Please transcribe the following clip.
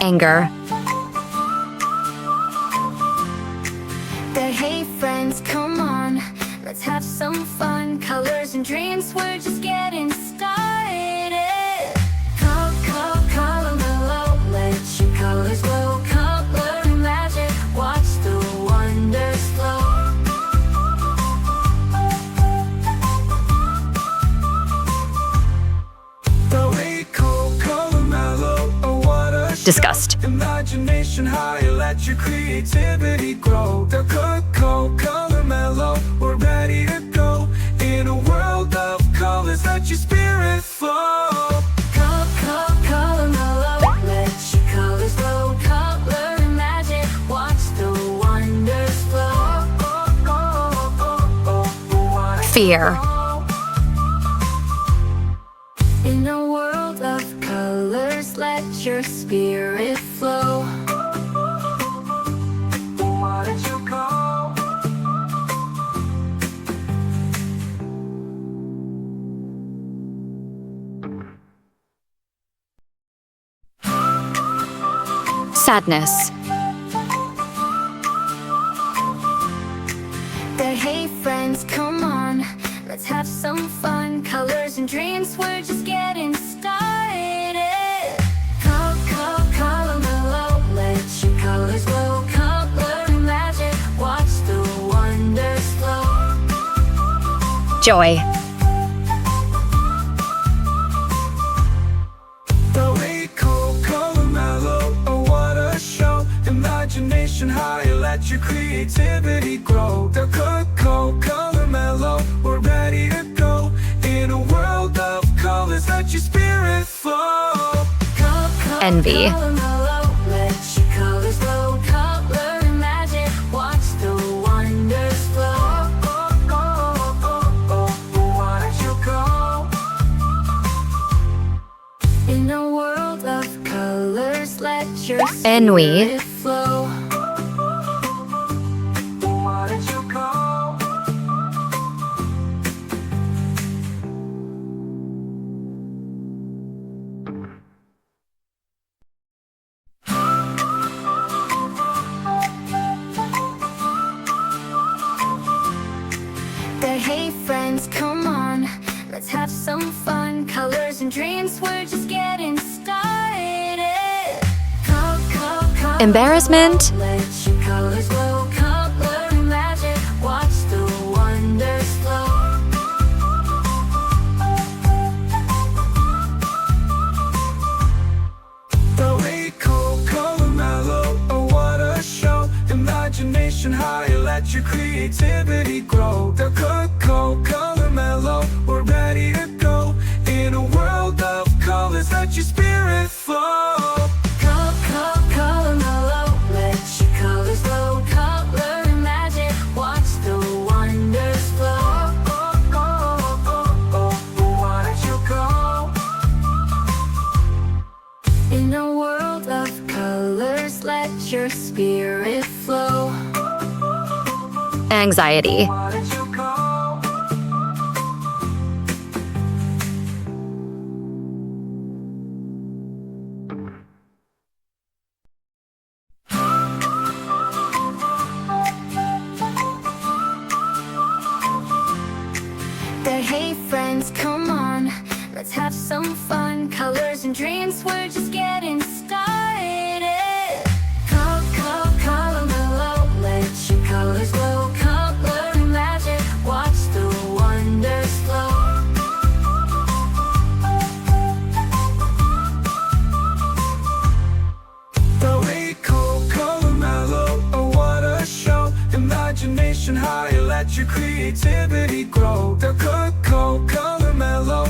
Anger. Hey friends, come on, let's have some fun. Colors and dreams, we're just getting started. Color mellow, let your colors glow. Color magic, watch the wonders flow. Color mellow, oh what a show. Disgust. Imagination high, let your creativity grow. The color mellow, we're ready to go. In a world of colors, let your spirit flow. Color mellow, let your colors glow. Color magic, watch the wonders flow. Fear. In a world of colors, let your spirit flow. Why did you go? Sadness. Hey friends, come on, let's have some fun. Colors and dreams, we're just getting started. Color mellow, let your colors glow. Color magic, watch the wonders flow. Joy. Color mellow, oh what a show. Imagination high, let your creativity grow. The color mellow, we're ready to go. In a world of colors, let your spirit flow. Envy. Color mellow, let your colors glow. Color magic, watch the wonders flow. Why did you go? In a world of colors, let your Ennui. spirit flow. Why did you go? Hey friends, come on, let's have some fun. Colors and dreams, we're just getting started. Embarrassment. Let your colors glow. Color magic, watch the wonders flow. Color mellow, oh what a show. Imagination high, let your creativity grow. The color mellow, we're ready to go. In a world of colors, let your spirit flow. Color mellow, let your colors glow. Color magic, watch the wonders flow. Why did you go? In a world of colors, let your spirit flow. Anxiety. Why did you go? Hey friends, come on, let's have some fun. Colors and dreams, we're just getting started. Color mellow, let your colors glow. Color magic, watch the wonders flow. Color mellow, oh what a show. Imagination high, let your creativity grow. The color mellow,